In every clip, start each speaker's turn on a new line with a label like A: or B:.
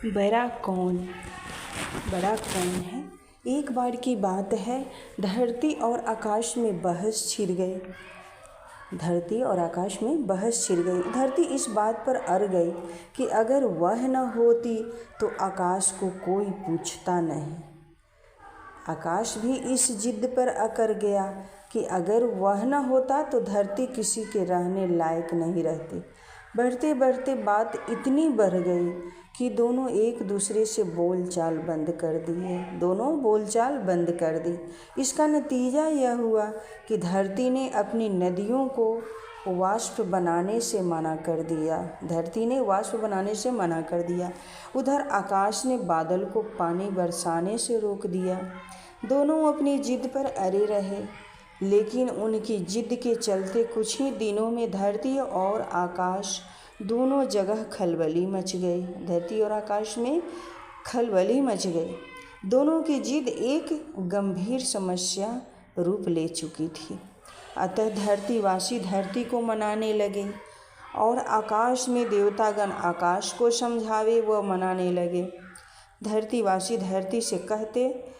A: बड़ा कौन है। एक बार की बात है, धरती और आकाश में बहस छिड़ गई। धरती इस बात पर अड़ गई कि अगर वह न होती तो आकाश को कोई पूछता नहीं। आकाश भी इस जिद पर अकड़ गया कि अगर वह न होता तो धरती किसी के रहने लायक नहीं रहती। बढ़ते बढ़ते बात इतनी बढ़ गई कि दोनों एक दूसरे से बोलचाल बंद कर दी। इसका नतीजा यह हुआ कि धरती ने अपनी नदियों को वाष्प बनाने से मना कर दिया। उधर आकाश ने बादल को पानी बरसाने से रोक दिया। दोनों अपनी जिद पर अड़े रहे, लेकिन उनकी जिद के चलते कुछ ही दिनों में धरती और आकाश दोनों जगह खलबली मच गई। दोनों की जिद एक गंभीर समस्या रूप ले चुकी थी। अतः धरतीवासी धरती को मनाने लगे और आकाश में देवतागण आकाश को समझावे व मनाने लगे। धरतीवासी धरती से कहते,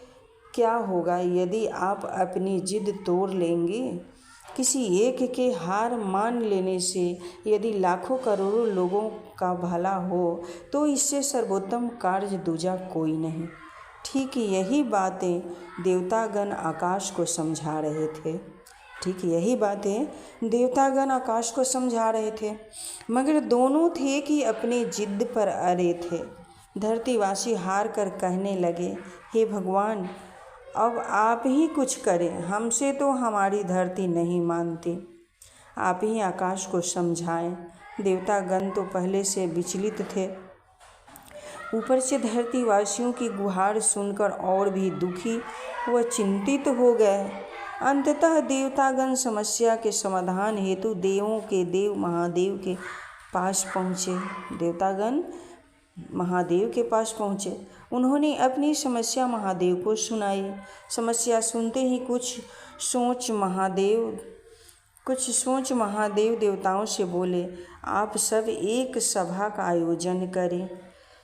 A: क्या होगा यदि आप अपनी जिद तोड़ लेंगे? किसी एक के हार मान लेने से यदि लाखों करोड़ों लोगों का भला हो तो इससे सर्वोत्तम कार्य दूजा कोई नहीं। ठीक यही बातें देवतागण आकाश को समझा रहे थे, मगर दोनों थे कि अपनी जिद पर अड़े थे। धरतीवासी हार कर कहने लगे, हे भगवान, अब आप ही कुछ करें, हमसे तो हमारी धरती नहीं मानती। आप ही आकाश को समझाएं। देवतागण तो पहले से विचलित थे, ऊपर से धरतीवासियों की गुहार सुनकर और भी दुखी व चिंतित हो गए। अंततः देवतागण समस्या के समाधान हेतु देवों के देव महादेव के पास पहुँचे। उन्होंने अपनी समस्या महादेव को सुनाई। समस्या सुनते ही कुछ सोच महादेव देवताओं से बोले, आप सब एक सभा का आयोजन करें।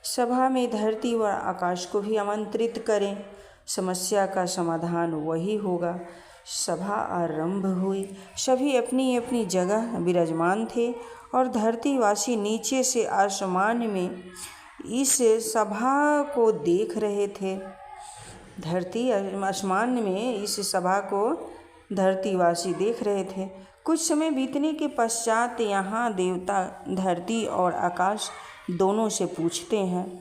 A: सभा में धरती व आकाश को भी आमंत्रित करें। समस्या का समाधान वही होगा। सभा आरंभ हुई। सभी अपनी अपनी जगह विराजमान थे और धरतीवासी नीचे से आसमान में इस सभा को देख रहे थे। धरतीवासी देख रहे थे। कुछ समय बीतने के पश्चात यहाँ देवता धरती और आकाश दोनों से पूछते हैं,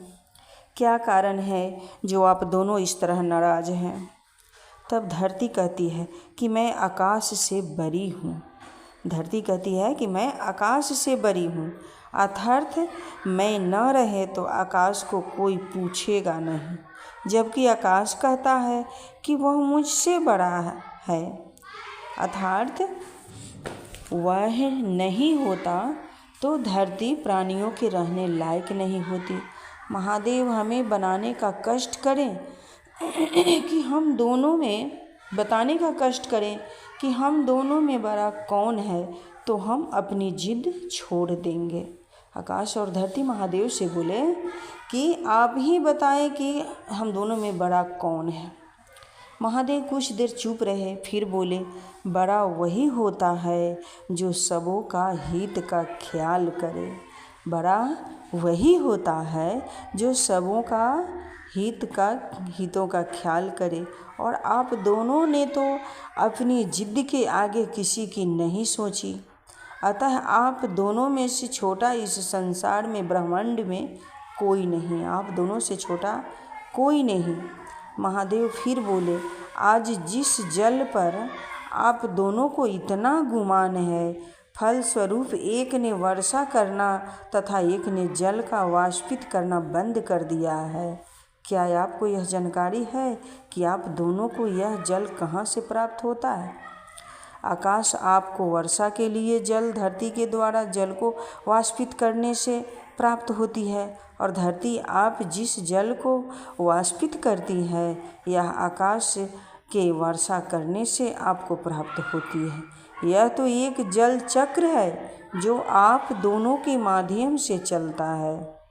A: क्या कारण है जो आप दोनों इस तरह नाराज हैं? तब धरती कहती है कि मैं आकाश से बरी हूँ। अर्थात मैं न रहे तो आकाश को कोई पूछेगा नहीं, जबकि आकाश कहता है कि वह मुझसे बड़ा है। अर्थात वह नहीं होता तो धरती प्राणियों के रहने लायक नहीं होती। महादेव हमें बताने का कष्ट करें कि हम दोनों में बड़ा कौन है, तो हम अपनी जिद छोड़ देंगे। आकाश और धरती महादेव से बोले कि आप ही बताएं कि हम दोनों में बड़ा कौन है। महादेव कुछ देर चुप रहे, फिर बोले, बड़ा वही होता है जो सबों का हित का ख्याल करे। हितों का ख्याल करे। और आप दोनों ने तो अपनी जिद के आगे किसी की नहीं सोची। अतः आप दोनों में से छोटा इस संसार में ब्रह्मांड में कोई नहीं। आप दोनों से छोटा कोई नहीं। महादेव फिर बोले, आज जिस जल पर आप दोनों को इतना गुमान है, फलस्वरूप एक ने वर्षा करना तथा एक ने जल का वाष्पित करना बंद कर दिया है। क्या आपको यह जानकारी है कि आप दोनों को यह जल कहाँ से प्राप्त होता है? आकाश आपको वर्षा के लिए जल धरती के द्वारा जल को वाष्पित करने से प्राप्त होती है, और धरती आप जिस जल को वाष्पित करती है यह आकाश के वर्षा करने से आपको प्राप्त होती है। यह तो एक जल चक्र है जो आप दोनों के माध्यम से चलता है।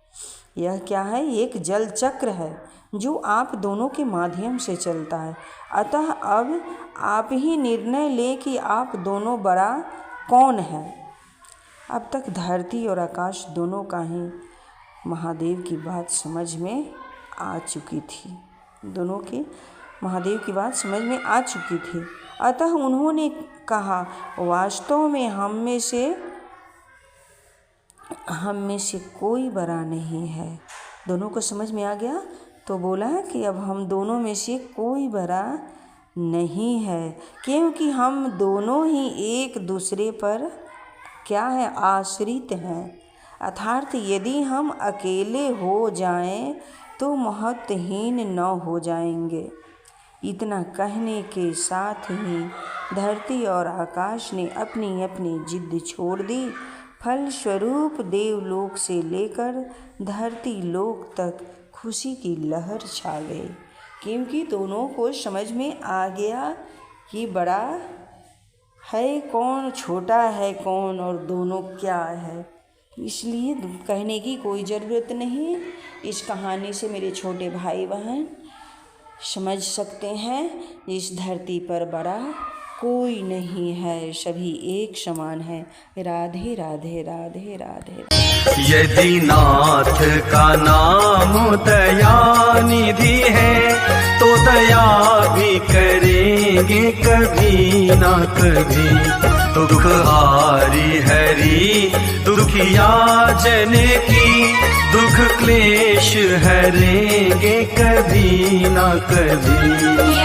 A: यह क्या है? एक जल चक्र है जो आप दोनों के माध्यम से चलता है। अतः अब आप ही निर्णय लें कि आप दोनों बड़ा कौन है। अब तक धरती और आकाश दोनों का ही महादेव की बात समझ में आ चुकी थी। दोनों की महादेव की बात समझ में आ चुकी थी। अतः उन्होंने कहा, वास्तव में हम में से कोई बड़ा नहीं है। दोनों को समझ में आ गया तो बोला कि अब हम दोनों में से कोई बड़ा नहीं है, क्योंकि हम दोनों ही एक दूसरे पर क्या है? आश्रित हैं। अर्थात यदि हम अकेले हो जाएं तो महत्वहीन न हो जाएंगे। इतना कहने के साथ ही धरती और आकाश ने अपनी अपनी जिद छोड़ दी। फलस्वरूप देवलोक से लेकर धरती लोक तक खुशी की लहर छा गई, क्योंकि दोनों को समझ में आ गया कि बड़ा है कौन, छोटा है कौन और दोनों क्या है। इसलिए कहने की कोई ज़रूरत नहीं। इस कहानी से मेरे छोटे भाई बहन समझ सकते हैं, इस धरती पर बड़ा कोई नहीं है, सभी एक समान है। राधे राधे राधे राधे।
B: यदि नाथ का नाम दया निधि है तो दया भी करेंगे कभी ना कभी। दुख हारी हरी दुखिया जन की, दुख क्लेश हरेंगे कभी ना कभी।